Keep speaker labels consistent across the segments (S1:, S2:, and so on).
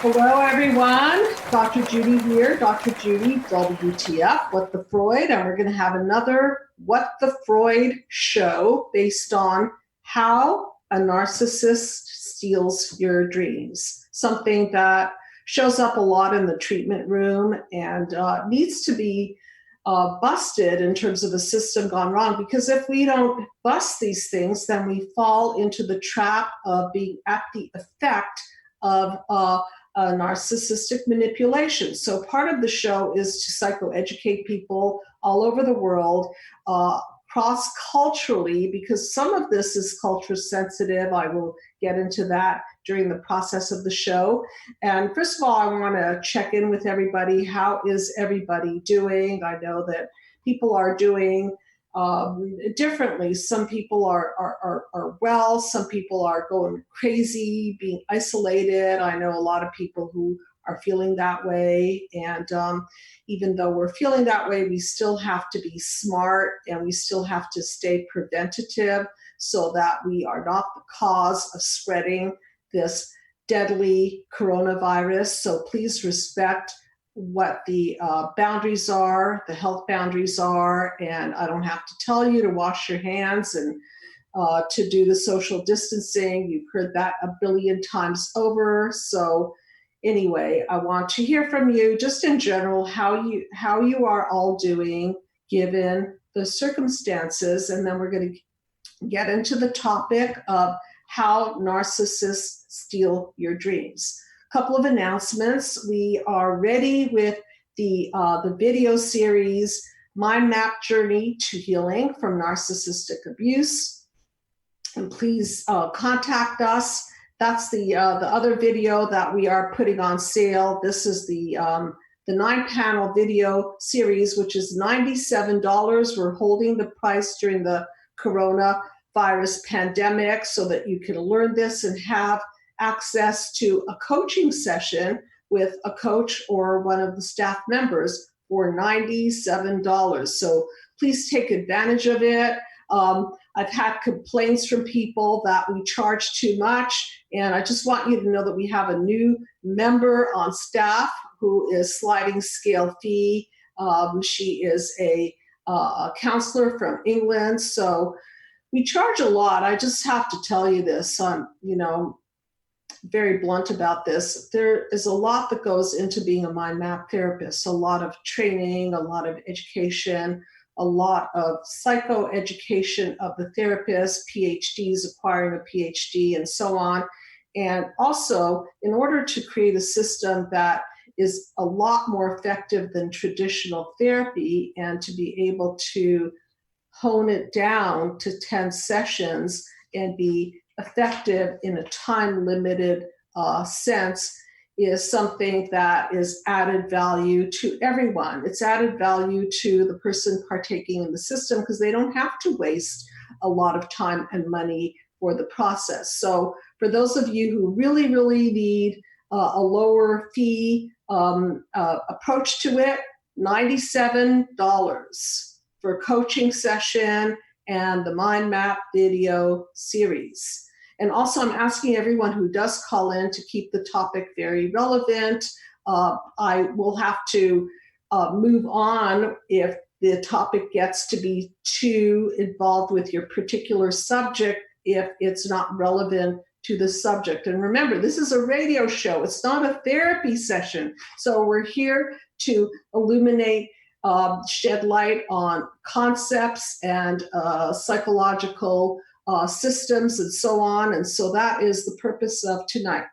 S1: Hello, everyone. Dr. Judy here, Dr. Judy, WTF, What the Freud, and we're going to have another What the Freud show based on how a narcissist steals your dreams, something that shows up a lot in the treatment room and needs to be busted in terms of a system gone wrong, because if we don't bust these things, then we fall into the trap of being at the effect of narcissistic manipulation. So part of the show is to psychoeducate people all over the world, cross-culturally, because some of this is culture sensitive. I will get into that during the process of the show. And first of all, I want to check in with everybody. How is everybody doing? I know that people are doing differently. Some people are well, some people are going crazy, being isolated. I know a lot of people who are feeling that way. And even though we're feeling that way, we still have to be smart and we still have to stay preventative so that we are not the cause of spreading this deadly coronavirus. So please respect what the boundaries are, the health boundaries are, and I don't have to tell you to wash your hands and to do the social distancing. You've heard that a billion times over. So anyway, I want to hear from you just in general how you are all doing given the circumstances, and then we're going to get into the topic of how narcissists steal your dreams. Couple of announcements. We are ready with the video series, Mind Map Journey to Healing from Narcissistic Abuse. And please contact us. That's the other video that we are putting on sale. This is the 9-panel video series, which is $97. We're holding the price during the coronavirus pandemic so that you can learn this and have access to a coaching session with a coach or one of the staff members for $97. So please take advantage of it. I've had complaints from people that we charge too much, and I just want you to know that we have a new member on staff who is sliding scale fee. She is a counselor from England, so we charge a lot. I just have to tell you this. Very blunt about this. There is a lot that goes into being a mind map therapist, a lot of training, a lot of education, a lot of psychoeducation of the therapist, PhDs, acquiring a PhD, and so on. And also, in order to create a system that is a lot more effective than traditional therapy and to be able to hone it down to 10 sessions and be effective in a time-limited sense is something that is added value to everyone. It's added value to the person partaking in the system because they don't have to waste a lot of time and money for the process. So for those of you who really, really need a lower fee approach to it, $97 for a coaching session and the Mind Map video series. And also, I'm asking everyone who does call in to keep the topic very relevant. I will have to move on if the topic gets to be too involved with your particular subject, if it's not relevant to the subject. And remember, this is a radio show. It's not a therapy session. So we're here to illuminate, shed light on concepts and psychological systems and so on. And so that is the purpose of tonight,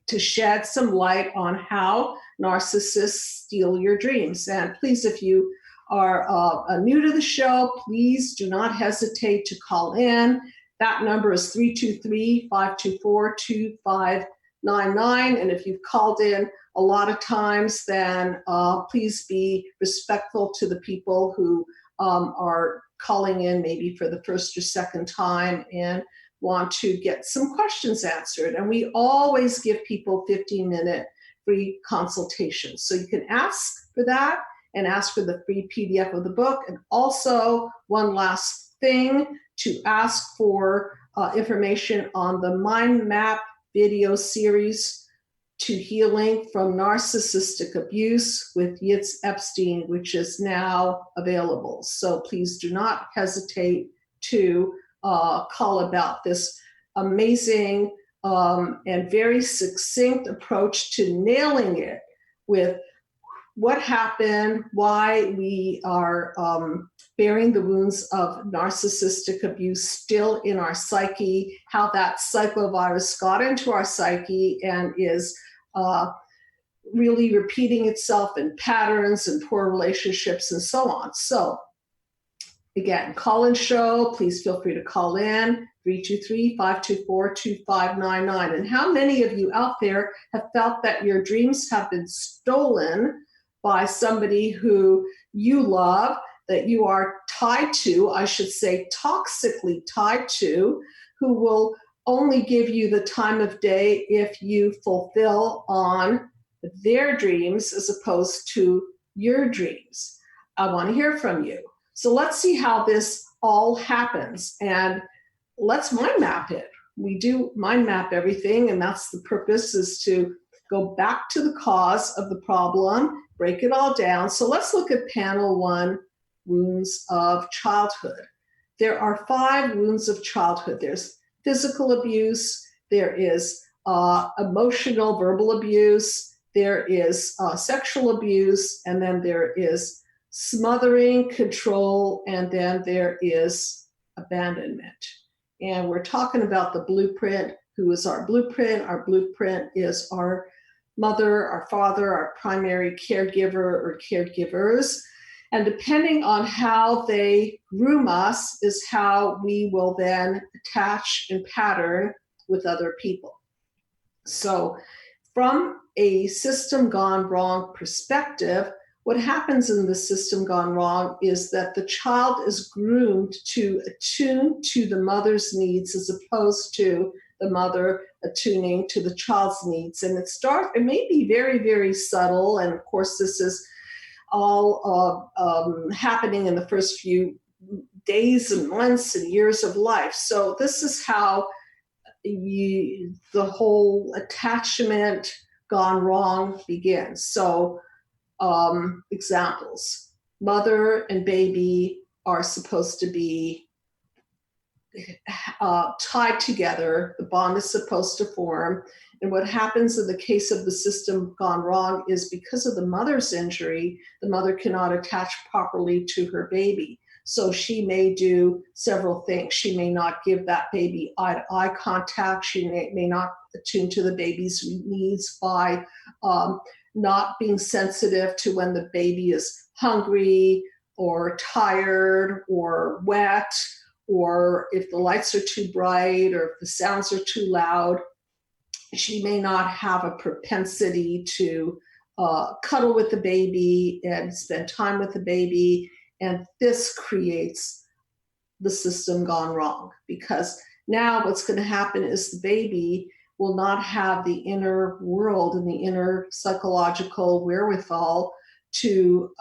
S1: to shed some light on how narcissists steal your dreams. And please, if you are new to the show, please do not hesitate to call in. That number is 323-524-2599. And if you've called in a lot of times, then please be respectful to the people who are calling in maybe for the first or second time and want to get some questions answered. And we always give people 15-minute free consultations. So you can ask for that and ask for the free PDF of the book. And also, one last thing, to ask for information on the Mind Map video series to healing from narcissistic abuse with Yitz Epstein, which is now available. So please do not hesitate to call about this amazing and very succinct approach to nailing it with what happened, why we are bearing the wounds of narcissistic abuse still in our psyche, how that psychovirus got into our psyche and is really repeating itself in patterns and poor relationships and so on. So again, call-in show, please feel free to call in, 323-524-2599. And how many of you out there have felt that your dreams have been stolen by somebody who you love, that you are tied to, I should say toxically tied to, who will only give you the time of day if you fulfill on their dreams as opposed to your dreams? I want to hear from you. So let's see how this all happens, and let's mind map it. We do mind map everything, and that's the purpose, is to go back to the cause of the problem, break it all down. So let's look at panel 1, wounds of childhood. There are 5 wounds of childhood. There's physical abuse, there is emotional, verbal abuse, there is sexual abuse, and then there is smothering, control, and then there is abandonment. And we're talking about the blueprint. Who is our blueprint? Our blueprint is our mother, our father, our primary caregiver or caregivers. And depending on how they groom us is how we will then attach and pattern with other people. So from a system gone wrong perspective, what happens in the system gone wrong is that the child is groomed to attune to the mother's needs as opposed to the mother attuning to the child's needs. And it may be very, very subtle. And of course, this is all happening in the first few days and months and years of life. So this is how the whole attachment gone wrong begins. So examples: mother and baby are supposed to be tied together. The bond is supposed to form. And what happens in the case of the system gone wrong is because of the mother's injury, the mother cannot attach properly to her baby. So she may do several things. She may not give that baby eye-to-eye contact. She may not attune to the baby's needs by not being sensitive to when the baby is hungry or tired or wet, or if the lights are too bright or if the sounds are too loud. She may not have a propensity to cuddle with the baby and spend time with the baby. And this creates the system gone wrong, because now what's going to happen is the baby will not have the inner world and the inner psychological wherewithal to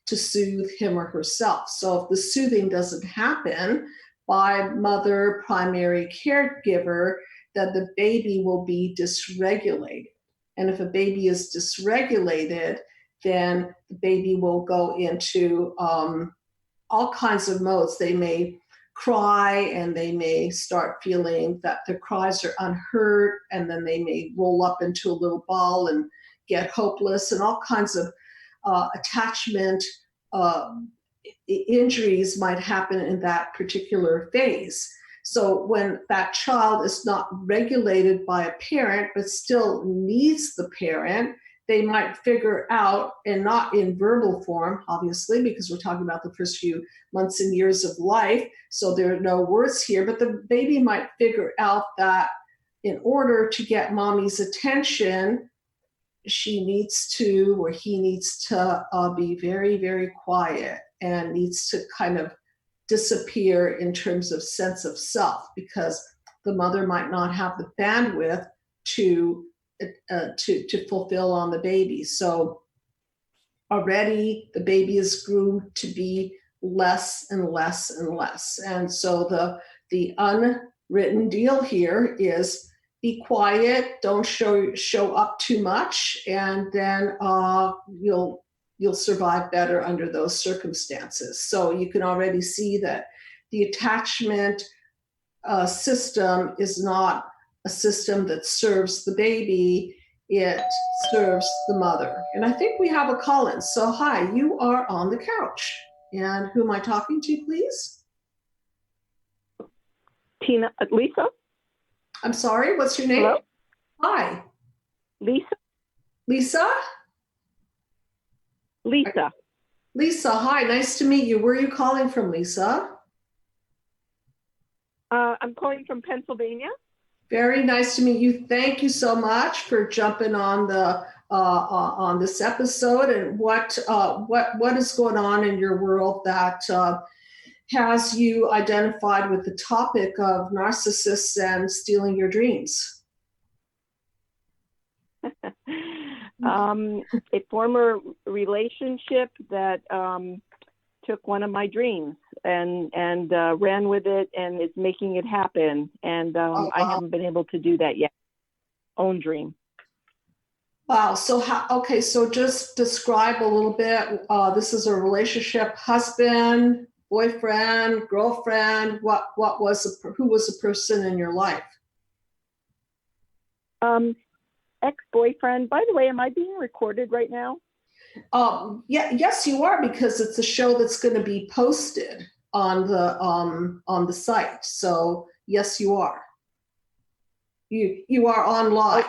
S1: soothe him or herself. So if the soothing doesn't happen by mother, primary caregiver, then the baby will be dysregulated. And if a baby is dysregulated, then the baby will go into all kinds of modes. They may cry, and they may start feeling that their cries are unheard, and then they may roll up into a little ball and get hopeless, and all kinds of attachment injuries might happen in that particular phase. So when that child is not regulated by a parent but still needs the parent, they might figure out, and not in verbal form, obviously, because we're talking about the first few months and years of life, so there are no words here, but the baby might figure out that in order to get mommy's attention, she needs to, or he needs to be very, very quiet, and needs to kind of disappear in terms of sense of self, because the mother might not have the bandwidth to fulfill on the baby. So already the baby is groomed to be less and less and less. And so the unwritten deal here is be quiet, don't show up too much, and then you'll survive better under those circumstances. So you can already see that the attachment system is not a system that serves the baby, it serves the mother. And I think we have a call-in. So hi, you are on the couch. And who am I talking to, please?
S2: Lisa?
S1: I'm sorry, what's your name?
S2: Hello?
S1: Hi.
S2: Lisa?
S1: Lisa?
S2: Lisa.
S1: Lisa, hi, nice to meet you. Where are you calling from, Lisa?
S2: I'm calling from Pennsylvania.
S1: Very nice to meet you. Thank you so much for jumping on the on this episode. And what is going on in your world that has you identified with the topic of narcissists and stealing your dreams?
S2: A former relationship that took one of my dreams and ran with it and is making it happen. And I haven't been able to do that yet. Own dream.
S1: Wow. So so just describe a little bit. This is a relationship, husband, boyfriend, girlfriend. Who was the person in your life?
S2: Ex-boyfriend. By the way, am I being recorded right now?
S1: Yes, you are, because it's a show that's going to be posted on the site. So yes, you are. You are on live.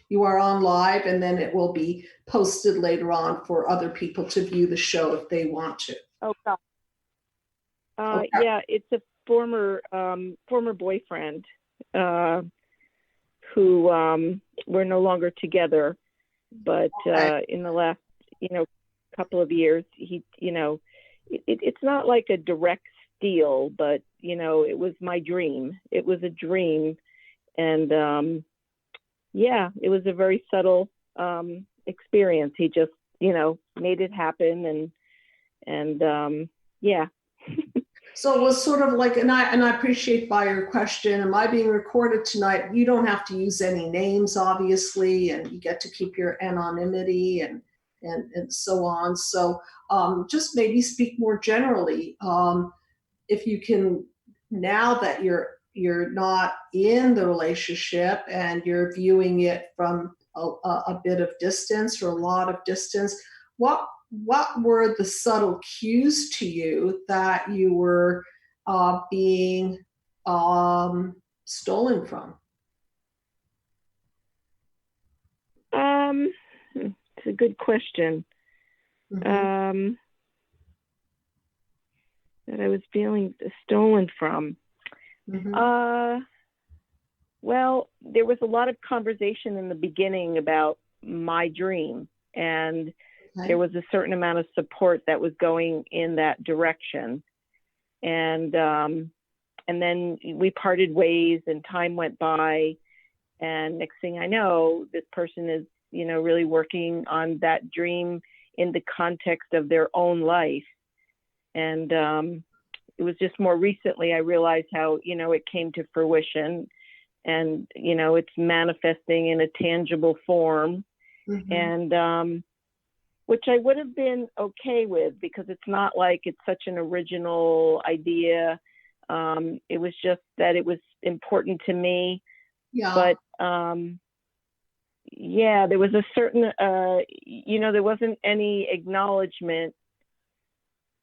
S1: You are on live, and then it will be posted later on for other people to view the show if they want to.
S2: Oh God.
S1: Okay.
S2: Yeah, it's a former boyfriend who we're no longer together, but in the last couple of years, he it's not like a direct steal, but it was my dream. It was a dream, and yeah, it was a very subtle experience. He just made it happen, and yeah.
S1: So it was sort of like, and I appreciate by your question, am I being recorded tonight? You don't have to use any names, obviously, and you get to keep your anonymity and so on. So just maybe speak more generally. If you can, now that you're not in the relationship and you're viewing it from a bit of distance or a lot of distance, what were the subtle cues to you that you were being stolen from?
S2: It's a good question.
S1: Mm-hmm.
S2: That I was feeling stolen from.
S1: Mm-hmm.
S2: Well, there was a lot of conversation in the beginning about my dream, and there was a certain amount of support that was going in that direction. And then we parted ways and time went by. And next thing I know, this person is, really working on that dream in the context of their own life. And it was just more recently I realized how, it came to fruition, and, it's manifesting in a tangible form.
S1: Mm-hmm.
S2: And which I would have been okay with, because it's not like it's such an original idea. It was just that it was important to me.
S1: Yeah.
S2: But yeah, there was a certain, there wasn't any acknowledgement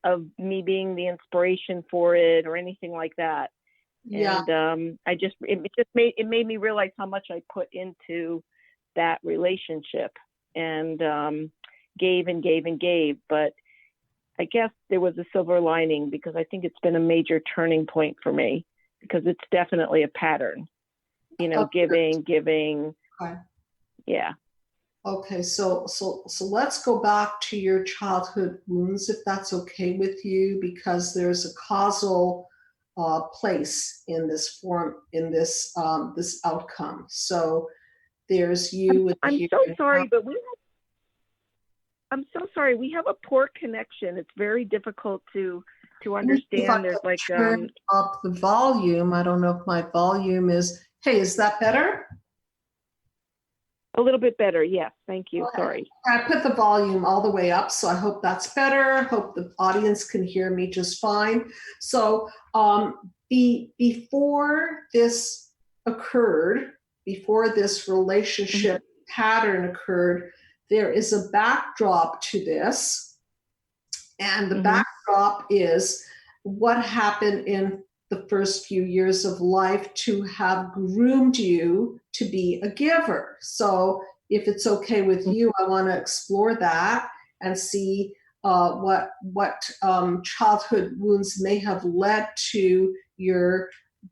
S2: of me being the inspiration for it or anything like that.
S1: Yeah.
S2: And it made me realize how much I put into that relationship, and gave and gave and gave. But I guess there was a silver lining, because I think it's been a major turning point for me, because it's definitely a pattern, giving.
S1: Okay.
S2: Yeah.
S1: Okay. So let's go back to your childhood wounds, if that's okay with you, because there's a causal place in this form, in this outcome. So there's you.
S2: I'm so sorry, but I'm so sorry. We have a poor connection. It's very difficult to understand. There's like
S1: turn up the volume. I don't know if my volume is. Hey, is that better?
S2: A little bit better. Yes. Thank you.
S1: Okay.
S2: Sorry.
S1: I put the volume all the way up, so I hope that's better. Hope the audience can hear me just fine. So before this occurred, before this relationship pattern occurred, there is a backdrop to this. And the backdrop is what happened in the first few years of life to have groomed you to be a giver. So if it's okay with you, I want to explore that and see what childhood wounds may have led to your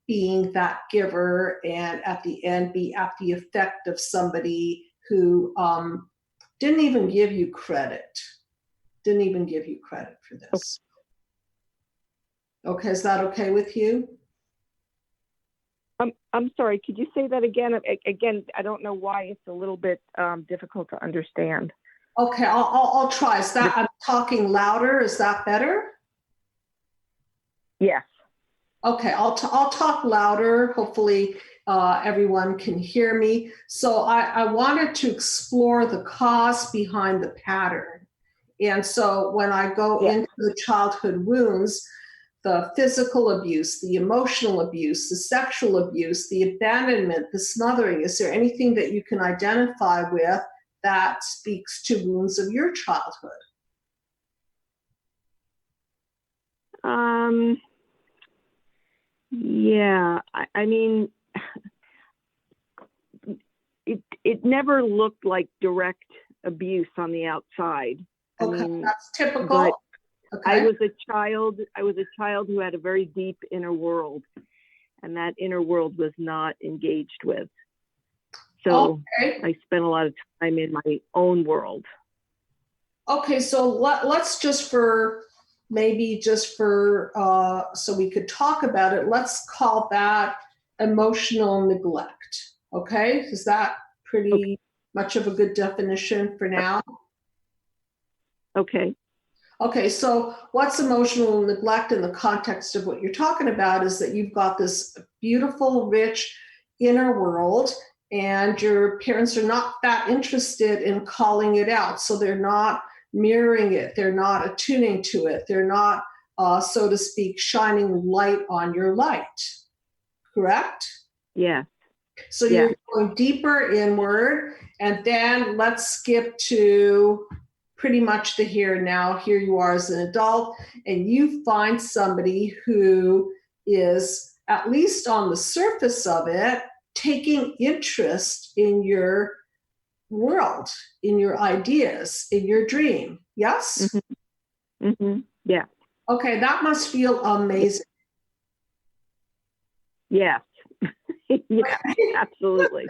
S1: being that giver, and at the end be at the effect of somebody who didn't even give you credit. Didn't even give you credit for this. Okay, is that okay with you?
S2: I'm sorry, could you say that again? Again, I don't know why it's a little bit difficult to understand.
S1: Okay, I'll try. Is that, I'm talking louder? Is that better?
S2: Yes.
S1: Okay, I'll talk louder. Hopefully everyone can hear me. So I wanted to explore the cause behind the pattern. And so when I go into the childhood wounds, the physical abuse, the emotional abuse, the sexual abuse, the abandonment, the smothering, is there anything that you can identify with that speaks to wounds of your childhood?
S2: Yeah, I mean, it never looked like direct abuse on the outside.
S1: Okay,
S2: I mean,
S1: that's typical.
S2: But
S1: okay.
S2: I was a child who had a very deep inner world, and that inner world was not engaged with. So I spent a lot of time in my own world. Okay,
S1: so let's just for so we could talk about it, let's call that emotional neglect. Okay, is that pretty much of a good definition for now?
S2: Okay.
S1: Okay, so what's emotional neglect in the context of what you're talking about is that you've got this beautiful, rich inner world, and your parents are not that interested in calling it out. So they're not mirroring it, they're not attuning to it, they're not, so to speak, shining light on your light. Correct?
S2: Yeah.
S1: So you're going deeper inward, and then let's skip to pretty much the here and now. Here you are as an adult, and you find somebody who is, at least on the surface of it, taking interest in your world, in your ideas, in your dream. Yes?
S2: Mm-hmm. Mm-hmm. Yeah.
S1: Okay, that must feel amazing.
S2: Yeah. Yeah, absolutely.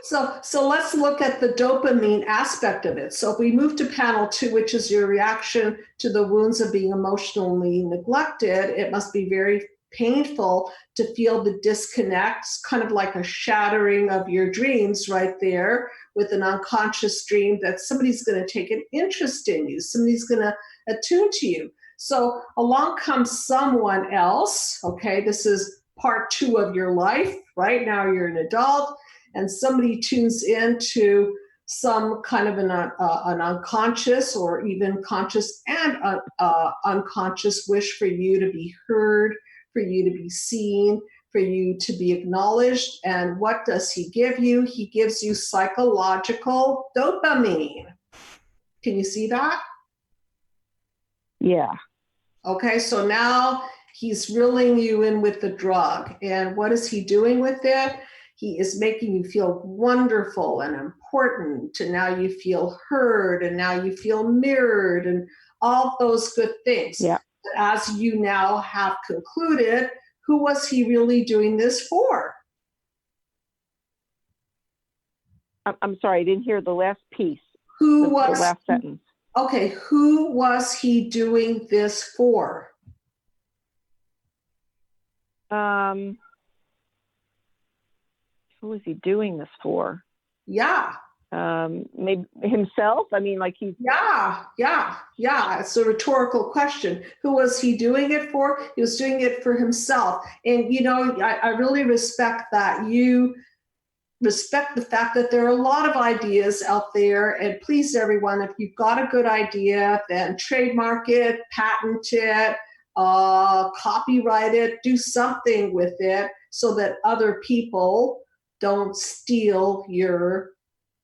S1: So let's look at the dopamine aspect of it. So if we move to panel 2, which is your reaction to the wounds of being emotionally neglected, it must be very painful to feel the disconnect. It's kind of like a shattering of your dreams right there, with an unconscious dream that somebody's going to take an interest in you, somebody's going to attune to you. So along comes someone else. Okay, this is part 2 of your life. Right now you're an adult, and somebody tunes into some kind of an unconscious or even conscious and unconscious wish for you to be heard, for you to be seen, for you to be acknowledged. And what does he give you? He gives you psychological dopamine. Can you see that?
S2: Yeah.
S1: Okay, so now he's reeling you in with the drug. And what is he doing with it? He is making you feel wonderful and important. And now you feel heard, and now you feel mirrored, and all those good things.
S2: Yeah.
S1: As you now have concluded, who was he really doing this for?
S2: I'm sorry, I didn't hear the last piece.
S1: The
S2: last sentence?
S1: Okay, who was he doing this for?
S2: Who was he doing this for?
S1: Yeah.
S2: Maybe himself? I mean, like he's...
S1: Yeah. It's a rhetorical question. Who was he doing it for? He was doing it for himself. And, you know, I really respect that you respect the fact that there are a lot of ideas out there, and please everyone, if you've got a good idea, then trademark it, patent it, copyright it, do something with it so that other people don't steal your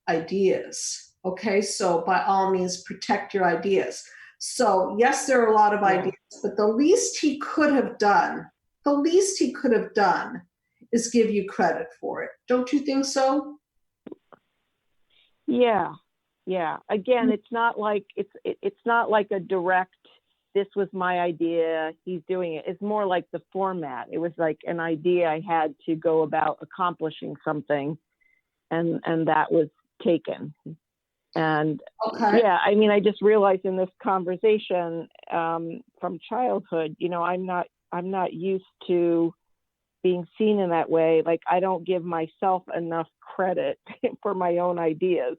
S1: ideas. Okay, so by all means, protect your ideas. So yes, there are a lot of ideas, but the least he could have done, is give you credit for it. Don't you think so?
S2: Yeah. Again, it's not like a direct, this was my idea, he's doing it. It's more like the format. It was like an idea I had to go about accomplishing something, and that was taken. And yeah, I mean, I just realized in this conversation from childhood, I'm not used to being seen in that way. Like, I don't give myself enough credit for my own ideas.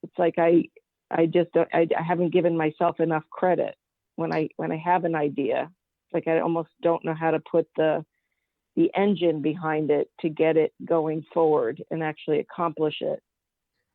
S2: It's like I haven't given myself enough credit when I have an idea. It's like I almost don't know how to put the engine behind it to get it going forward and actually accomplish it.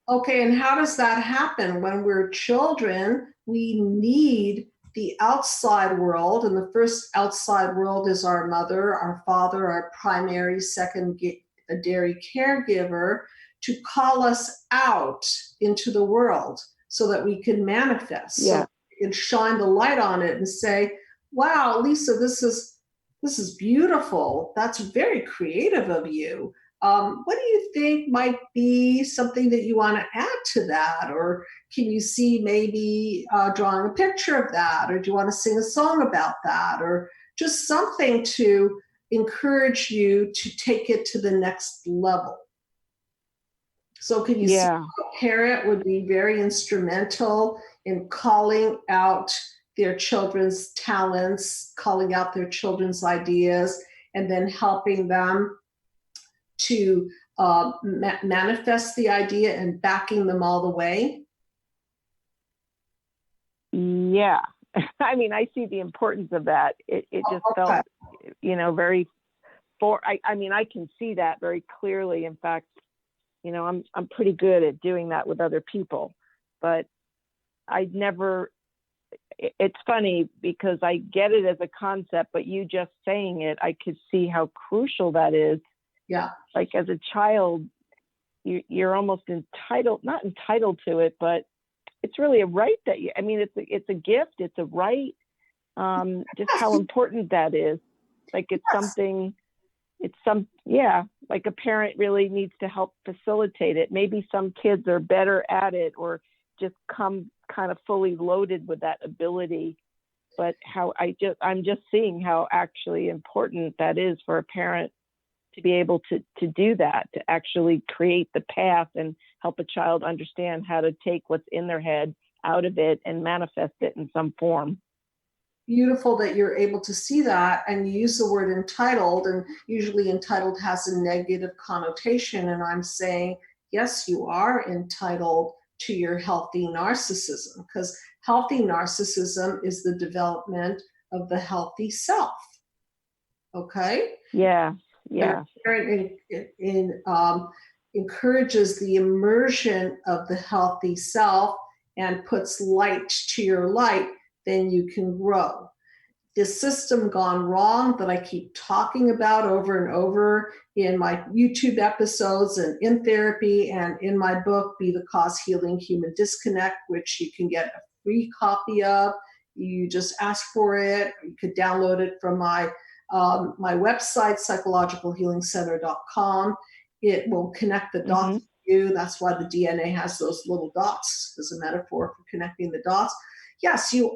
S1: Okay, and how does that happen? When we're children, we need the outside world, and the first outside world is our mother, our father, our primary, secondary caregiver, to call us out into the world so that we can manifest.
S2: Yeah.
S1: So we can shine the light on it and say, wow, Lisa, this is beautiful. That's very creative of you. What do you think might be something that you want to add to that? Or can you see maybe drawing a picture of that? Or do you want to sing a song about that? Or just something to encourage you to take it to the next level? So can you see how a parent would be very instrumental in calling out their children's talents, calling out their children's ideas, and then helping them to manifest the idea and backing them all the way?
S2: Yeah. I mean, I see the importance of that. It just felt, very I mean, I can see that very clearly. In fact, I'm pretty good at doing that with other people, but it's funny because I get it as a concept, but you just saying it, I could see how crucial that is.
S1: Yeah.
S2: Like as a child, you're almost not entitled to it, but it's really a right that it's a gift, it's a right. Just how important that is. Like it's something, like a parent really needs to help facilitate it. Maybe some kids are better at it or just come kind of fully loaded with that ability. But I'm just seeing how actually important that is for a parent to be able to do that, to actually create the path and help a child understand how to take what's in their head out of it and manifest it in some form.
S1: Beautiful that you're able to see that, and you use the word entitled, and usually entitled has a negative connotation, and I'm saying, yes, you are entitled to your healthy narcissism, because healthy narcissism is the development of the healthy self. Okay?
S2: Yeah.
S1: Encourages the immersion of the healthy self and puts light to your light, then you can grow. The system gone wrong that I keep talking about over and over in my YouTube episodes and in therapy and in my book, Be the Cause Healing Human Disconnect, which you can get a free copy of. You just ask for it. You could download it from my website, psychologicalhealingcenter.com. It will connect the dots to you. That's why the DNA has those little dots as a metaphor for connecting the dots. Yes, we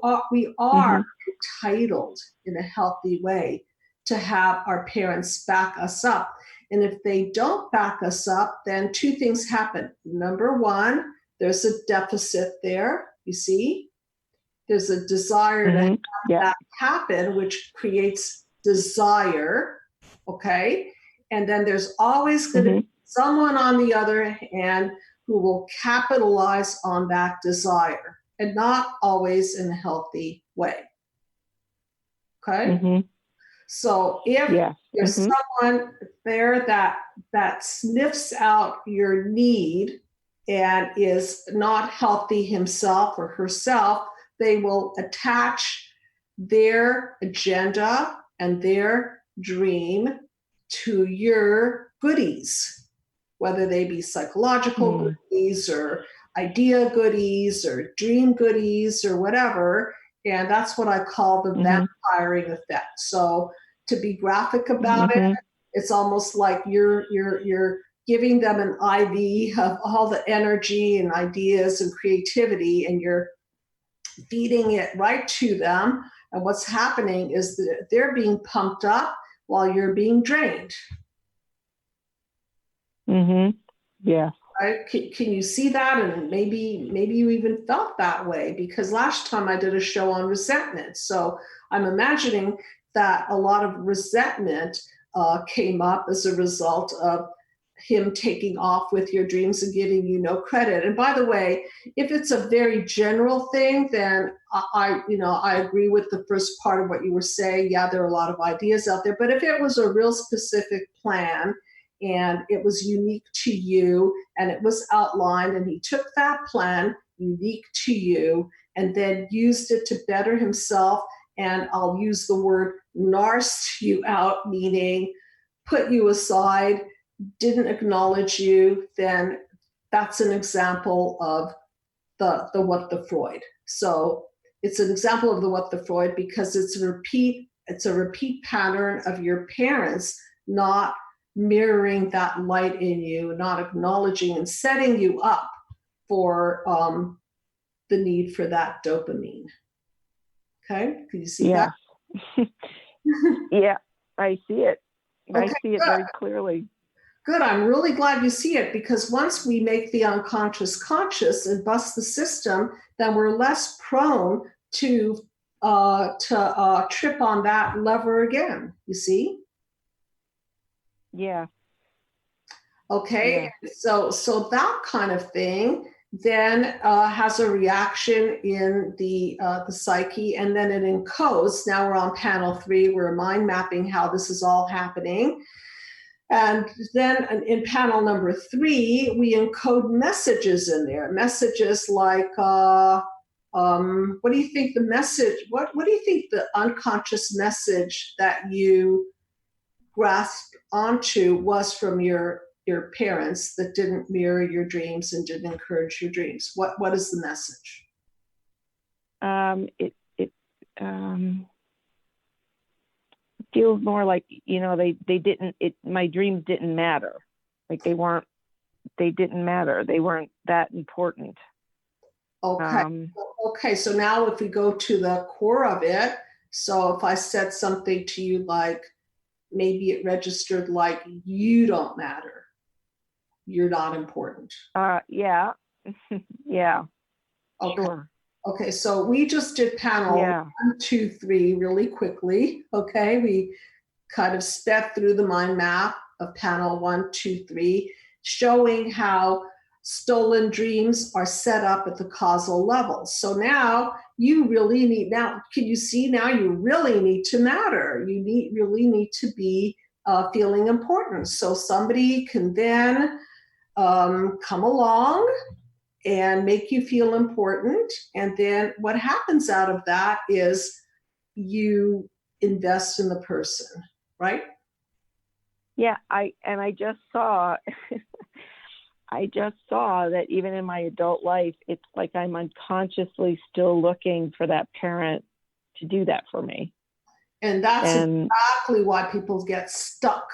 S1: are entitled in a healthy way to have our parents back us up. And if they don't back us up, then two things happen. Number one, there's a deficit there, you see? There's a desire to have that happen, which creates desire, okay? And then there's always going to be someone on the other hand who will capitalize on that desire, and not always in a healthy way. Okay? So if
S2: Yeah.
S1: there's someone there that sniffs out your need and is not healthy himself or herself, they will attach their agenda and their dream to your goodies, whether they be psychological goodies or idea goodies or dream goodies or whatever. And that's what I call the vampiring effect. So to be graphic about it, it's almost like you're giving them an IV of all the energy and ideas and creativity, and you're feeding it right to them. And what's happening is that they're being pumped up while you're being drained.
S2: Yeah.
S1: Right? Can you see that? And maybe you even felt that way, because last time I did a show on resentment. So I'm imagining that a lot of resentment came up as a result of him taking off with your dreams and giving you no credit. And by the way, if it's a very general thing, then I agree with the first part of what you were saying. Yeah, there are a lot of ideas out there. But if it was a real specific plan and it was unique to you and it was outlined, and he took that plan unique to you and then used it to better himself, and I'll use the word narcissist you out, meaning put you aside, didn't acknowledge you, then that's an example of the what the Freud. So it's an example of the what the Freud because it's a repeat pattern of your parents not mirroring that light in you, not acknowledging and setting you up for the need for that dopamine. Okay, can you see that?
S2: Yeah, I see it.
S1: Okay,
S2: I see it very clearly.
S1: Good. I'm really glad you see it, because once we make the unconscious conscious and bust the system, then we're less prone to trip on that lever again. You see?
S2: Yeah.
S1: Okay. Yeah. So that kind of thing then has a reaction in the psyche, and then it encodes. Now we're on panel 3. We're mind mapping how this is all happening. And then in panel number 3, we encode messages in there. Messages like, what do you think the message, what do you think the unconscious message that you grasped onto was from your parents that didn't mirror your dreams and didn't encourage your dreams? What is the message?
S2: Feels more like, they didn't, my dreams didn't matter. Like they didn't matter. They weren't that important.
S1: Okay. So now if we go to the core of it, so if I said something to you like, maybe it registered like, you don't matter, you're not important.
S2: Yeah. Yeah.
S1: Okay.
S2: Sure.
S1: Okay, so we just did panel 1, 2, 3 really quickly. Okay, we kind of sped through the mind map of panel 1, 2, 3, showing how stolen dreams are set up at the causal level. So now you really need, now can you see, now you really need to matter. You really need to be feeling important. So somebody can then come along and make you feel important. And then what happens out of that is you invest in the person, right?
S2: Yeah, I just saw I just saw that even in my adult life, it's like I'm unconsciously still looking for that parent to do that for me.
S1: And that's exactly why people get stuck.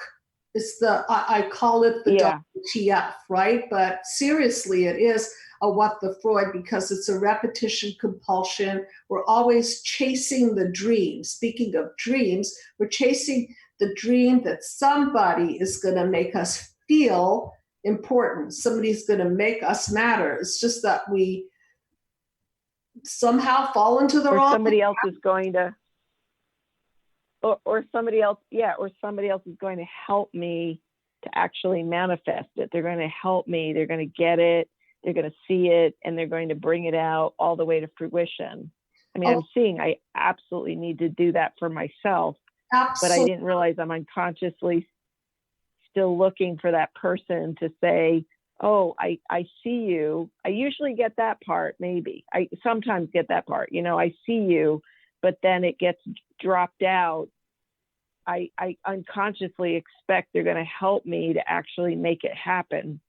S1: It's I call it the WTF, right? But seriously, it is a what the Freud, because it's a repetition compulsion. We're always chasing the dream. Speaking of dreams, we're chasing the dream that somebody is going to make us feel important. Somebody's going to make us matter. It's just that we somehow fall into the wrong.
S2: Somebody else is going to, or somebody else is going to help me to actually manifest it. They're going to help me. They're going to get it. They're going to see it, and they're going to bring it out all the way to fruition. I mean, I'm seeing I absolutely need to do that for myself. but I
S1: Absolutely.
S2: didn't realize I'm unconsciously still looking for that person to say, oh, I see you. I usually get that part, maybe. I sometimes get that part, I see you, but then it gets dropped out. I unconsciously expect they're going to help me to actually make it happen.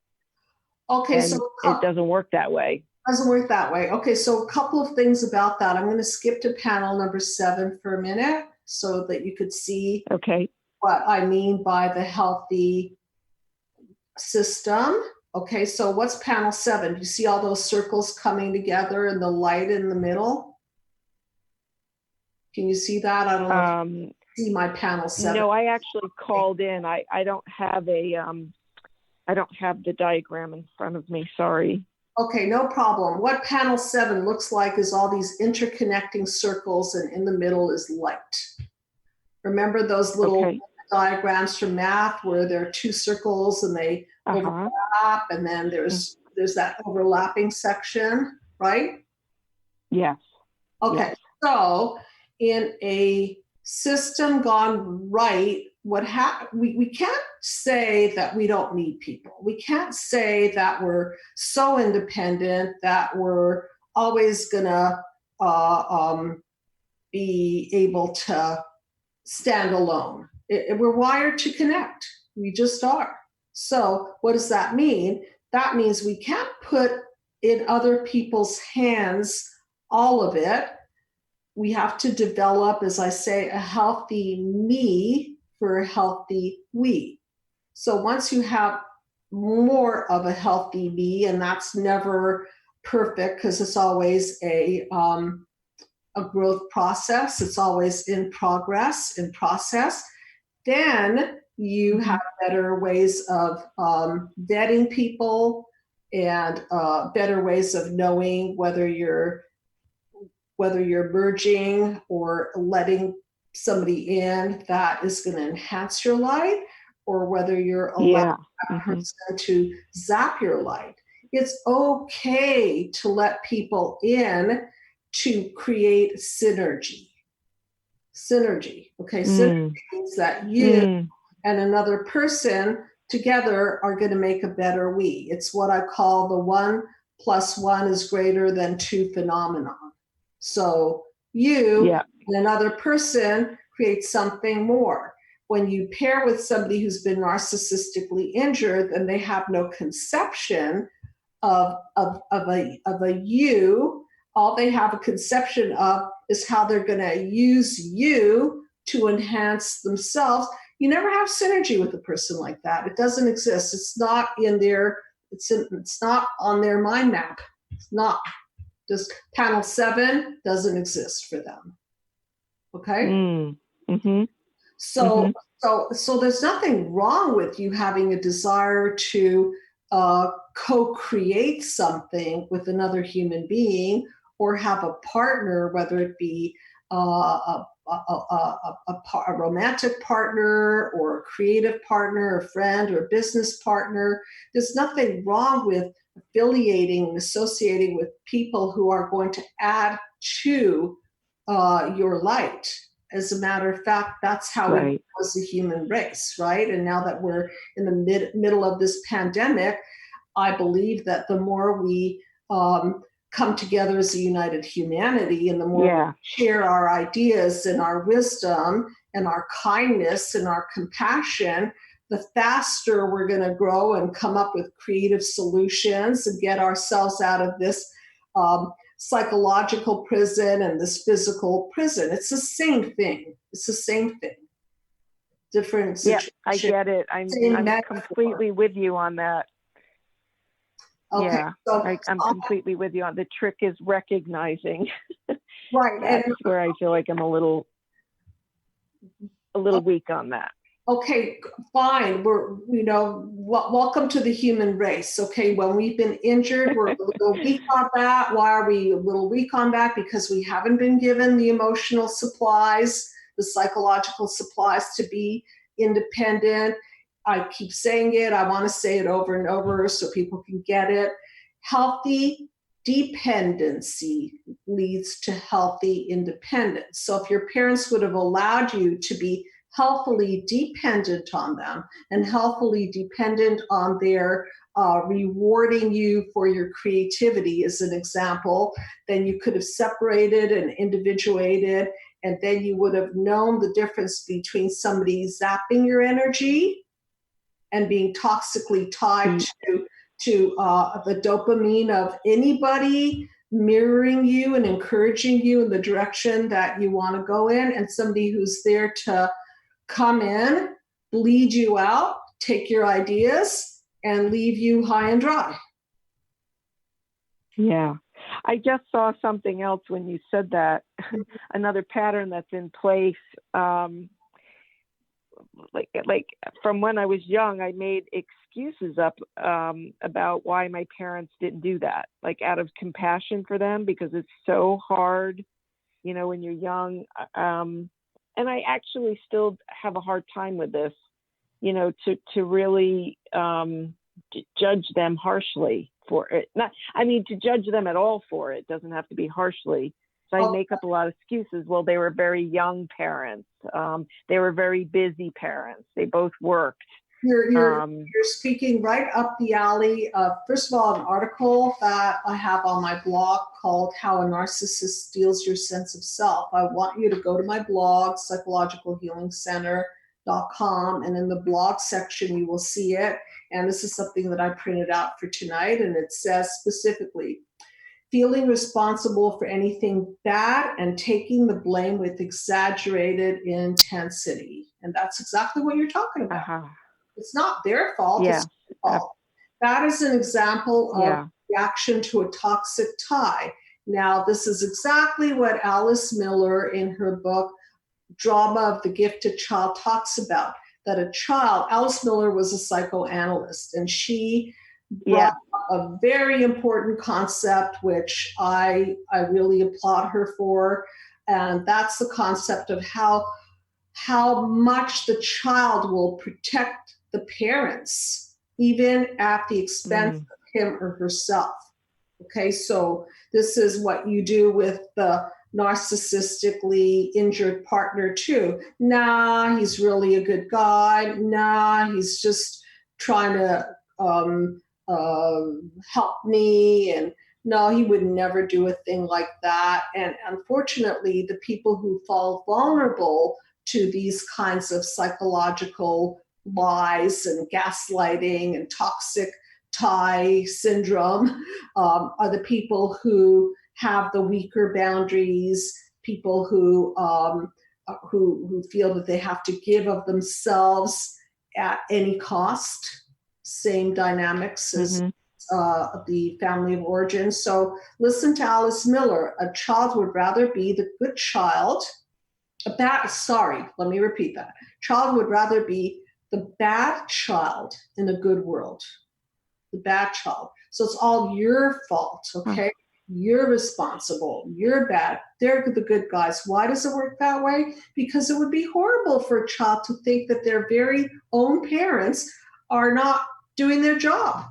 S1: Okay,
S2: and
S1: so
S2: it doesn't work that way.
S1: Doesn't work that way. Okay, so a couple of things about that. I'm going to skip to panel number 7 for a minute so that you could see
S2: Okay.
S1: what I mean by the healthy system. Okay, so what's panel 7? You see all those circles coming together and the light in the middle? Can you see that? I don't know if you see my panel 7.
S2: No, I actually called in. I don't have I don't have the diagram in front of me. Sorry.
S1: Okay, no problem. What panel 7 looks like is all these interconnecting circles, and in the middle is light. Remember those little diagrams from math where there are 2 circles and they overlap, and then there's that overlapping section, right?
S2: Yes.
S1: Okay, yes. So in a system gone right, we can't say that we don't need people. We can't say that we're so independent that we're always gonna be able to stand alone. We're wired to connect. We just are. So what does that mean? That means we can't put in other people's hands all of it. We have to develop, as I say, a healthy me for a healthy we. So once you have more of a healthy me, and that's never perfect because it's always a growth process, it's always in progress, in process, then you have better ways of vetting people and better ways of knowing whether you're merging or letting somebody in that is going to enhance your light, or whether you're allowing that person to zap your light. It's okay to let people in to create synergy. Okay? Synergy means that you and another person together are going to make a better we. It's what I call the 1 + 1 is greater than 2 phenomenon. So you and another person create something more. When you pair with somebody who's been narcissistically injured, then they have no conception of a you. All they have a conception of is how they're going to use you to enhance themselves. You never have synergy with a person like that. It doesn't exist. It's not in their. It's not on their mind map. It's not. Just panel 7 doesn't exist for them. Okay. So there's nothing wrong with you having a desire to co-create something with another human being, or have a partner, whether it be a romantic partner or a creative partner, a friend or a business partner. There's nothing wrong with affiliating and associating with people who are going to add to your light. As a matter of fact, that's how it was the human race, right? And now that we're in the middle of this pandemic, I believe that the more we come together as a united humanity, and the more we share our ideas and our wisdom and our kindness and our compassion, the faster we're going to grow and come up with creative solutions and get ourselves out of this psychological prison and this physical prison. It's the same thing. It's the same thing. Different situation.
S2: Yeah, I get it. I'm completely with you on that.
S1: Okay,
S2: yeah,
S1: so
S2: I'm completely with you on the trick is recognizing.
S1: Right.
S2: That's where I feel like I'm a little weak on that.
S1: Okay, fine. We're, welcome to the human race. Okay, when we've been injured, we're a little weak on that. Why are we a little weak on that? Because we haven't been given the emotional supplies, the psychological supplies to be independent. I keep saying it. I want to say it over and over so people can get it. Healthy dependency leads to healthy independence. So if your parents would have allowed you to be healthily dependent on them and healthily dependent on their rewarding you for your creativity, as an example, then you could have separated and individuated, and then you would have known the difference between somebody zapping your energy and being toxically tied to the dopamine of anybody mirroring you and encouraging you in the direction that you want to go in, and somebody who's there to come in, bleed you out, take your ideas, and leave you high and dry.
S2: Yeah. I just saw something else when you said that. Another pattern that's in place. Like from when I was young, I made excuses up about why my parents didn't do that, like out of compassion for them, because it's so hard, when you're young. And I actually still have a hard time with this, to really judge them harshly for it. To judge them at all for it. Doesn't have to be harshly. So I make up a lot of excuses. Well, they were very young parents. They were very busy parents. They both worked.
S1: You're speaking right up the alley of, first of all, an article that I have on my blog called How a Narcissist Steals Your Sense of Self. I want you to go to my blog, psychologicalhealingcenter.com, and in the blog section, you will see it. And this is something that I printed out for tonight, and it says specifically, feeling responsible for anything bad and taking the blame with exaggerated intensity. And that's exactly what you're talking about. Uh-huh. It's not their fault.
S2: Yeah.
S1: It's your fault. That is an example of reaction to a toxic tie. Now, this is exactly what Alice Miller in her book, Drama of the Gifted Child, talks about. That a child, Alice Miller was a psychoanalyst, and she brought up a very important concept, which I really applaud her for. And that's the concept of how much the child will protect the parents, even at the expense of him or herself. Okay, so this is what you do with the narcissistically injured partner too. Nah, he's really a good guy. Nah, he's just trying to help me. And no, he would never do a thing like that. And unfortunately, the people who fall vulnerable to these kinds of psychological lies and gaslighting and toxic tie syndrome are the people who have the weaker boundaries, people who feel that they have to give of themselves at any cost. Same dynamics as the family of origin. So listen to Alice Miller. A child would rather be the good child. Let me repeat that. Child would rather be the bad child in a good world. The bad child. So it's all your fault, okay? You're responsible. You're bad. They're the good guys. Why does it work that way? Because it would be horrible for a child to think that their very own parents are not doing their job.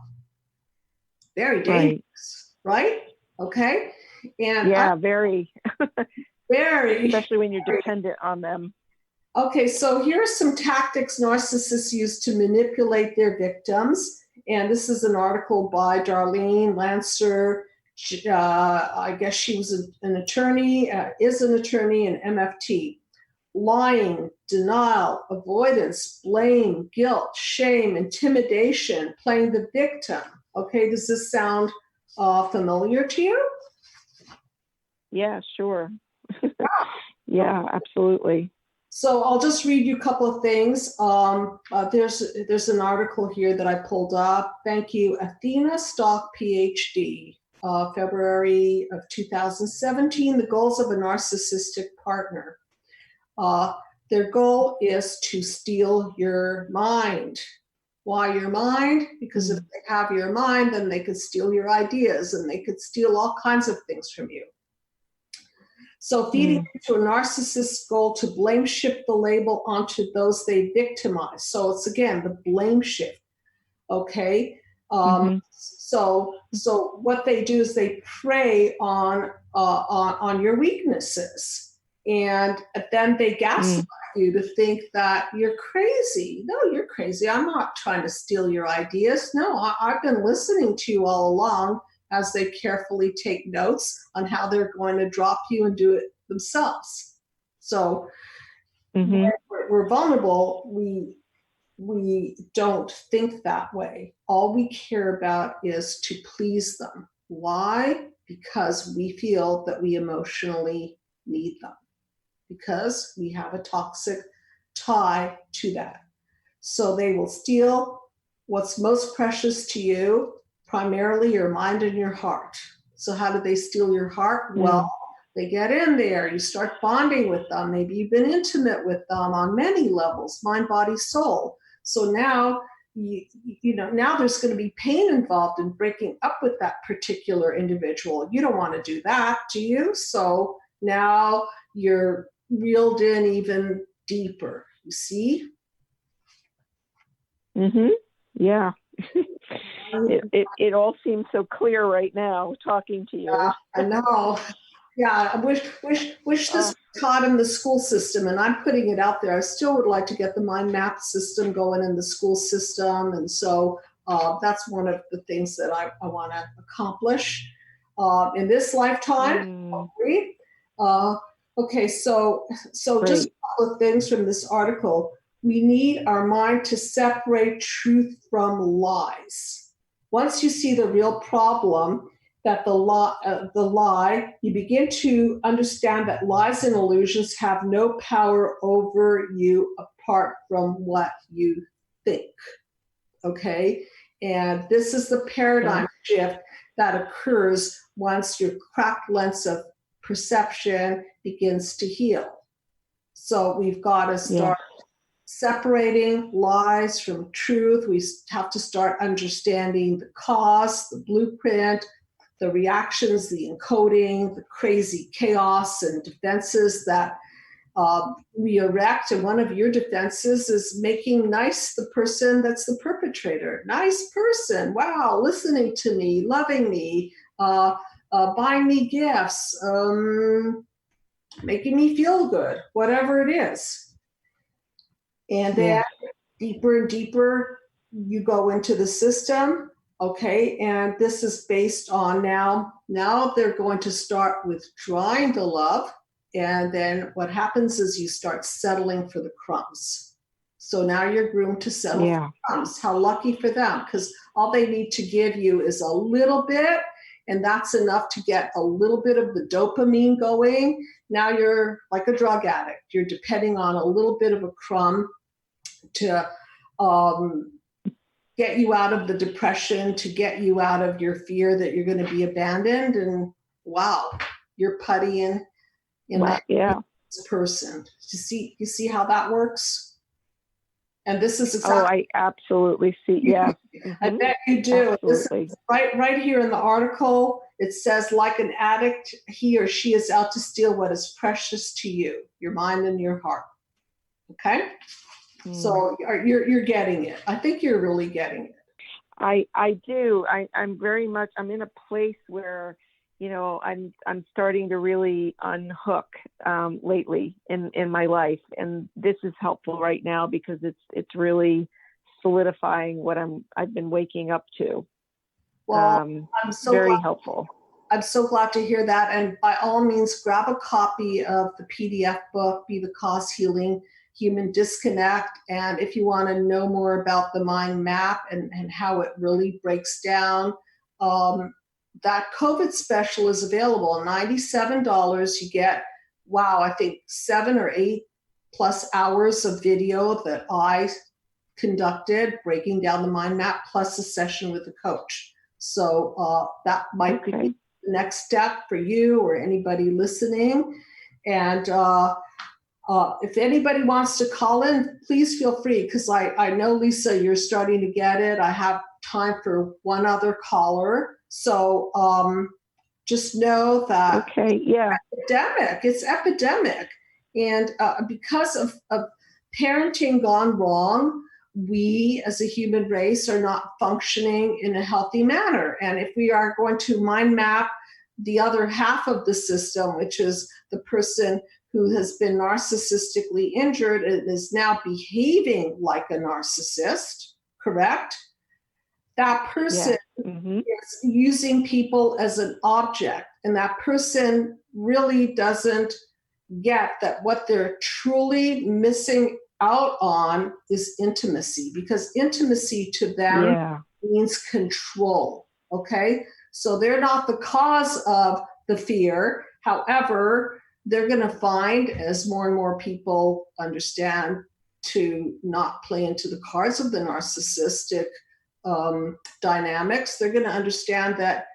S1: Very dangerous, right? Okay? And
S2: very.
S1: Very.
S2: Especially when you're dependent on them.
S1: Okay, so here are some tactics narcissists use to manipulate their victims. And this is an article by Darlene Lancer. I guess she was an attorney, is an attorney in MFT. Lying, denial, avoidance, blame, guilt, shame, intimidation, playing the victim. Okay, does this sound familiar to you?
S2: Yeah, sure. Yeah, absolutely.
S1: So I'll just read you a couple of things. There's an article here that I pulled up. Thank you, Athena Stock, PhD, February of 2017. The goals of a narcissistic partner. Their goal is to steal your mind. Why your mind? Because if they have your mind, then they could steal your ideas and they could steal all kinds of things from you. So feeding into a narcissist's goal to blame shift the label onto those they victimize. So it's, again, the blame shift, okay? So what they do is they prey on your weaknesses, and then they gaslight you to think that you're crazy. No, you're crazy. I'm not trying to steal your ideas. No, I've been listening to you all along, as they carefully take notes on how they're going to drop you and do it themselves. So when we're vulnerable, we don't think that way. All we care about is to please them. Why? Because we feel that we emotionally need them, because we have a toxic tie to that. So they will steal what's most precious to you, primarily your mind and your heart. So how do they steal your heart? Well, they get in there, you start bonding with them. Maybe you've been intimate with them on many levels, mind, body, soul. So now, now there's going to be pain involved in breaking up with that particular individual. You don't want to do that, do you? So now you're reeled in even deeper, you see?
S2: Yeah. It all seems so clear right now talking to you.
S1: Yeah, I know. Yeah, I wish this was taught in the school system, and I'm putting it out there. I still would like to get the mind map system going in the school system, and so that's one of the things that I want to accomplish in this lifetime. Okay, so just a couple of things from this article. We need our mind to separate truth from lies. Once you see the real problem, that the lie, you begin to understand that lies and illusions have no power over you apart from what you think. Okay? And this is the paradigm shift that occurs once your cracked lens of perception begins to heal. So we've got to start separating lies from truth. We have to start understanding the cause, the blueprint, the reactions, the encoding, the crazy chaos and defenses that we erect. And one of your defenses is making nice the person that's the perpetrator. Nice person, wow, listening to me, loving me, buying me gifts, making me feel good, whatever it is. And then deeper and deeper, you go into the system. Okay, and this is based on now they're going to start withdrawing the love, and then what happens is you start settling for the crumbs. So now you're groomed to settle for crumbs. How lucky for them, because all they need to give you is a little bit, and that's enough to get a little bit of the dopamine going. Now you're like a drug addict. You're depending on a little bit of a crumb to get you out of the depression, to get you out of your fear that you're going to be abandoned. And wow, you're puttying in that person. You see how that works? And this is exactly.
S2: Oh, I absolutely see. Yeah.
S1: I bet you do. This is right here in the article. It says, like an addict, he or she is out to steal what is precious to you, your mind and your heart. Okay? So you're getting it. I think you're really getting it.
S2: I do. I'm very much, I'm in a place where, I'm starting to really unhook lately in my life. And this is helpful right now because it's really solidifying what I've been waking up to.
S1: Well, I'm so
S2: very helpful.
S1: I'm so glad to hear that. And by all means, grab a copy of the PDF book, Be the Cause Healing Human Disconnect. And if you want to know more about the mind map and how it really breaks down, that COVID special is available, $97. You get, I think 7 or 8 plus hours of video that I conducted, breaking down the mind map, plus a session with a coach. So that might be the next step for you or anybody listening. And if anybody wants to call in, please feel free, because I know, Lisa, you're starting to get it. I have time for one other caller. So just know that it's epidemic. And because of parenting gone wrong, we as a human race are not functioning in a healthy manner. And if we are going to mind map the other half of the system, which is the person who has been narcissistically injured and is now behaving like a narcissist, correct? That person is using people as an object, and that person really doesn't get that what they're truly missing out on is intimacy, because intimacy to them means control, okay? So they're not the cause of the fear. However, they're going to find, as more and more people understand to not play into the cards of the narcissistic dynamics, they're going to understand that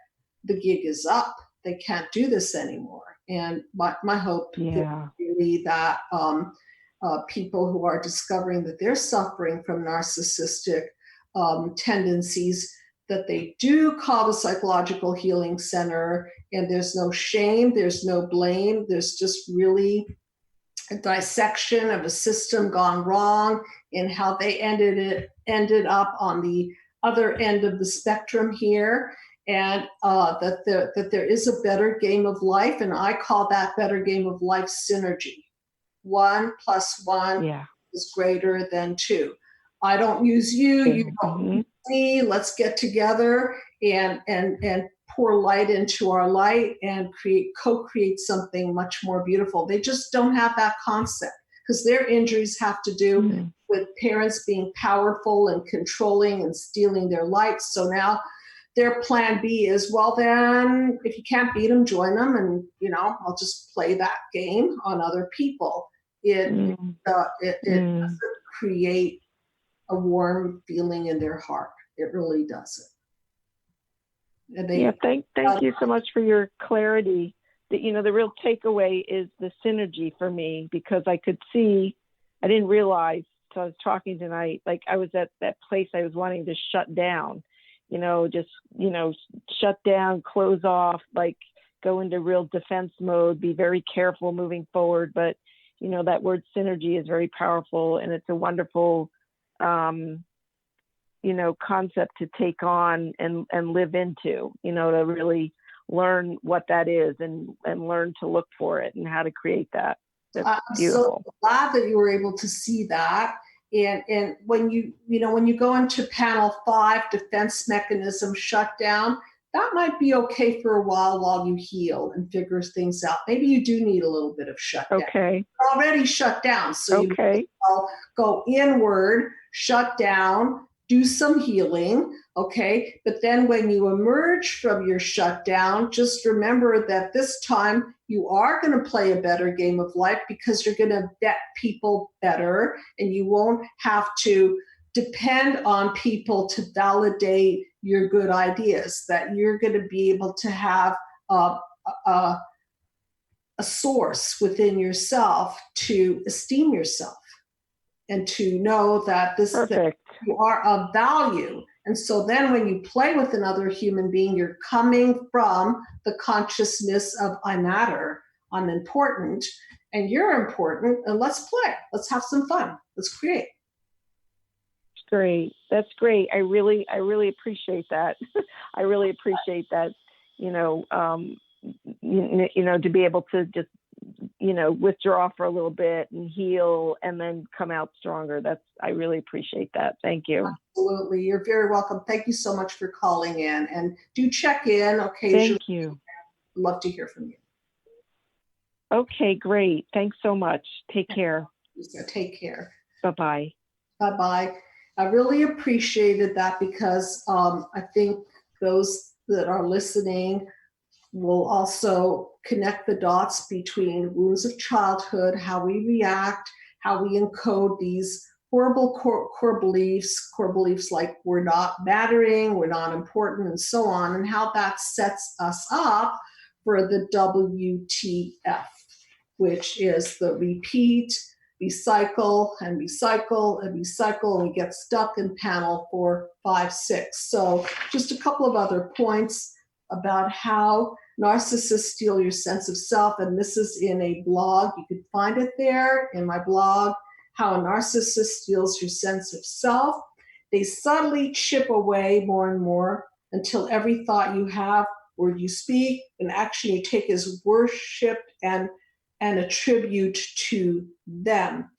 S1: the gig is up. They can't do this anymore. And my hope is really that people who are discovering that they're suffering from narcissistic tendencies, that they do call the Psychological Healing Center, and there's no shame, there's no blame, there's just really a dissection of a system gone wrong and how they ended up on the other end of the spectrum here, and that there is a better game of life, and I call that better game of life synergy. 1 + 1 is greater than 2. I don't use you, you don't use me. Let's get together and pour light into our light and co-create something much more beautiful. They just don't have that concept, because their injuries have to do with parents being powerful and controlling and stealing their light. So now their plan B is, well, then if you can't beat them, join them, and I'll just play that game on other people. It doesn't create a warm feeling in their heart. It really doesn't.
S2: Thank you so much for your clarity. The real takeaway is the synergy for me, because I could see, I didn't realize till I was talking tonight, like I was at that place I was wanting to shut down, shut down, close off, like go into real defense mode, be very careful moving forward. But, that word synergy is very powerful, and it's a wonderful, concept to take on and live into, to really learn what that is and learn to look for it and how to create that. That's beautiful.
S1: So glad that you were able to see that. And when you go into panel 5, defense mechanism shutdown, that might be okay for a while you heal and figure things out. Maybe you do need a little bit of shutdown.
S2: Okay.
S1: You're already shut down. So you go inward, shut down, do some healing, okay? But then when you emerge from your shutdown, just remember that this time you are going to play a better game of life, because you're going to vet people better, and you won't have to depend on people to validate your good ideas, that you're going to be able to have a source within yourself to esteem yourself and to know that that you are of value. And so then when you play with another human being, you're coming from the consciousness of I matter, I'm important, and you're important, and let's play. Let's have some fun. Let's create.
S2: Great. That's great. I really appreciate that. I really appreciate that, to be able to just, withdraw for a little bit and heal and then come out stronger. I really appreciate that. Thank you.
S1: Absolutely. You're very welcome. Thank you so much for calling in, and do check in occasionally.
S2: Thank you.
S1: Love to hear from you.
S2: Okay, great. Thanks so much. Take care.
S1: Take care.
S2: Bye-bye.
S1: Bye-bye. I really appreciated that, because I think those that are listening will also connect the dots between wounds of childhood, how we react, how we encode these horrible core beliefs like we're not mattering, we're not important, and so on, and how that sets us up for the WTF, which is the repeat, recycle, and recycle, and recycle, and we get stuck in panel 4, 5, 6. So just a couple of other points about how narcissists steal your sense of self, and this is in a blog. You can find it there in my blog, how a narcissist steals your sense of self. They subtly chip away more and more until every thought you have, word you speak, and action you take is worshipped and attribute to them.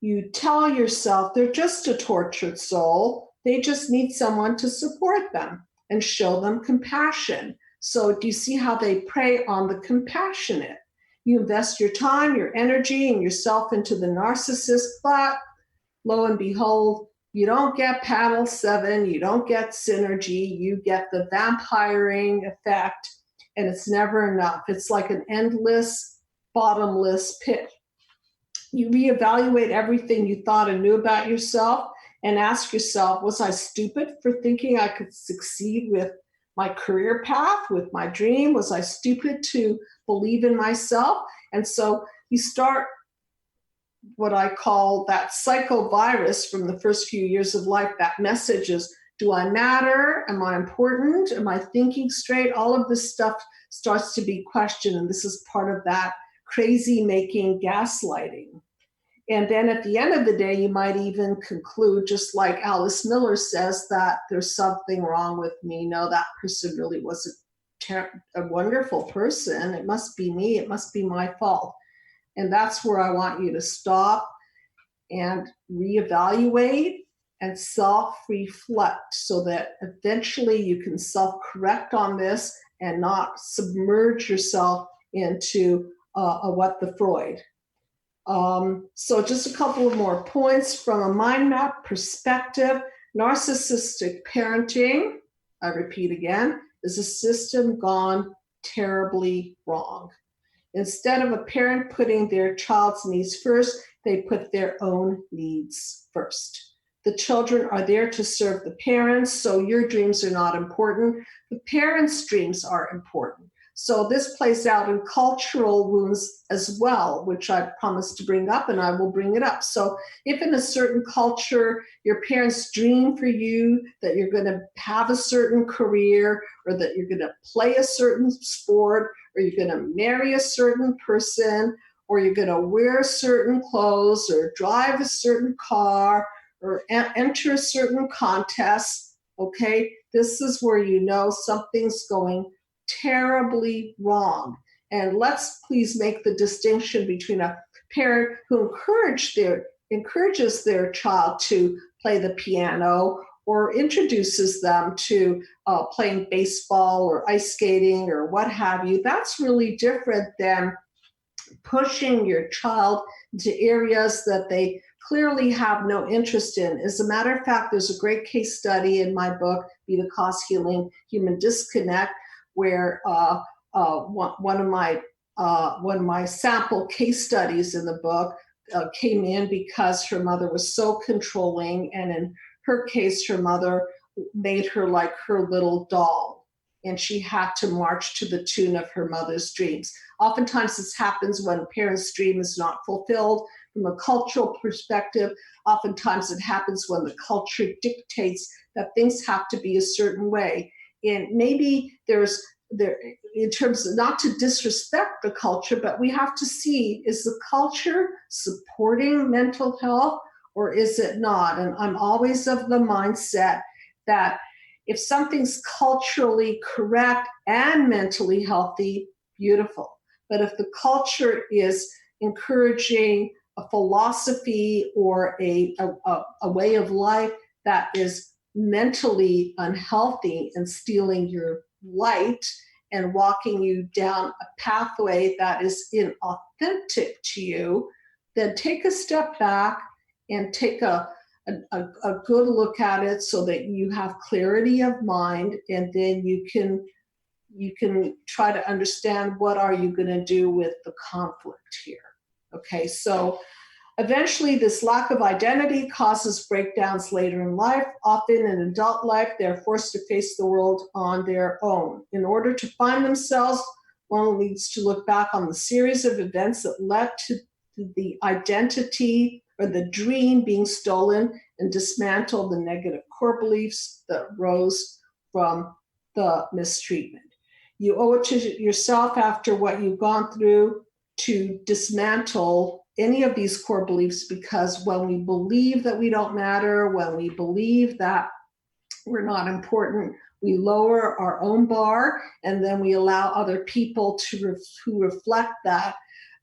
S1: You tell yourself they're just a tortured soul. They just need someone to support them and show them compassion. So do you see how they prey on the compassionate? You invest your time, your energy, and yourself into the narcissist, but lo and behold, you don't get panel 7, you don't get synergy, you get the vampiring effect, and it's never enough. It's like an endless, bottomless pit. You reevaluate everything you thought and knew about yourself and ask yourself, was I stupid for thinking I could succeed with my career path, with my dream? Was I stupid to believe in myself? And so you start what I call that psychovirus from the first few years of life. That message is, do I matter? Am I important? Am I thinking straight? All of this stuff starts to be questioned, and this is part of that crazy making gaslighting. And then at the end of the day, you might even conclude, just like Alice Miller says, that there's something wrong with me. No, that person really was a wonderful person. It must be me. It must be my fault. And that's where I want you to stop and reevaluate and self-reflect so that eventually you can self-correct on this and not submerge yourself into a what the Freud. So just a couple of more points from a mind map perspective. Narcissistic parenting, I repeat again, is a system gone terribly wrong. Instead of a parent putting their child's needs first, they put their own needs first. The children are there to serve the parents, so your dreams are not important. The parents' dreams are important. So this plays out in cultural wounds as well, which I promised to bring up, and I will bring it up. So if in a certain culture, your parents dream for you that you're going to have a certain career, or that you're going to play a certain sport, or you're going to marry a certain person, or you're going to wear certain clothes, or drive a certain car, or enter a certain contest, okay, this is where you know something's going terribly wrong. And let's please make the distinction between a parent who encourages their child to play the piano or introduces them to playing baseball or ice skating or what have you. That's really different than pushing your child into areas that they clearly have no interest in. As a matter of fact, there's a great case study in my book, Be the Cause Healing Human Disconnect, where one of my sample case studies in the book came in because her mother was so controlling, and in her case, her mother made her like her little doll, and she had to march to the tune of her mother's dreams. Oftentimes this happens when a parent's dream is not fulfilled. From a cultural perspective, oftentimes it happens when the culture dictates that things have to be a certain way. And maybe there, in terms of, not to disrespect the culture, but we have to see, is the culture supporting mental health or is it not? And I'm always of the mindset that if something's culturally correct and mentally healthy, beautiful. But if the culture is encouraging a philosophy or a way of life that is mentally unhealthy and stealing your light and walking you down a pathway that is inauthentic to you, then take a step back and take a good look at it so that you have clarity of mind, and then you can try to understand what are you going to do with the conflict here. Okay, so eventually this lack of identity causes breakdowns later in life. Often in adult life, they're forced to face the world on their own. In order to find themselves, one needs to look back on the series of events that led to the identity or the dream being stolen and dismantle the negative core beliefs that rose from the mistreatment. You owe it to yourself after what you've gone through to dismantle any of these core beliefs, because when we believe that we don't matter, when we believe that we're not important, we lower our own bar, and then we allow other people to reflect that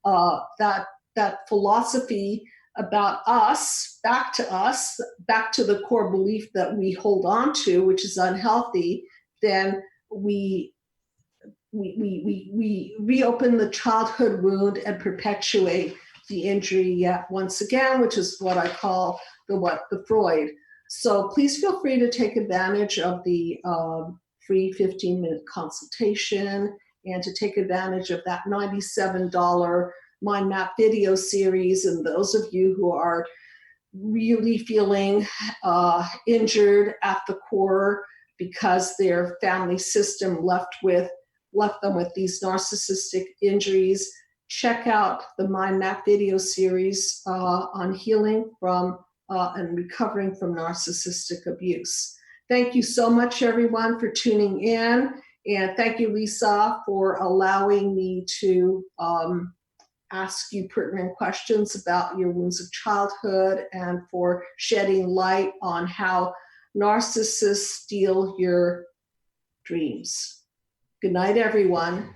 S1: that philosophy about us, back to the core belief that we hold on to, which is unhealthy. Then we reopen the childhood wound and perpetuate the injury yet once again, which is what I call the Freud. So please feel free to take advantage of the free 15-minute consultation, and to take advantage of that $97 mind map video series. And those of you who are really feeling injured at the core because their family system left them with these narcissistic injuries, check out the mind map video series on healing from and recovering from narcissistic abuse. Thank you so much, everyone, for tuning in. And thank you, Lisa, for allowing me to ask you pertinent questions about your wounds of childhood, and for shedding light on how narcissists steal your dreams. Good night, everyone.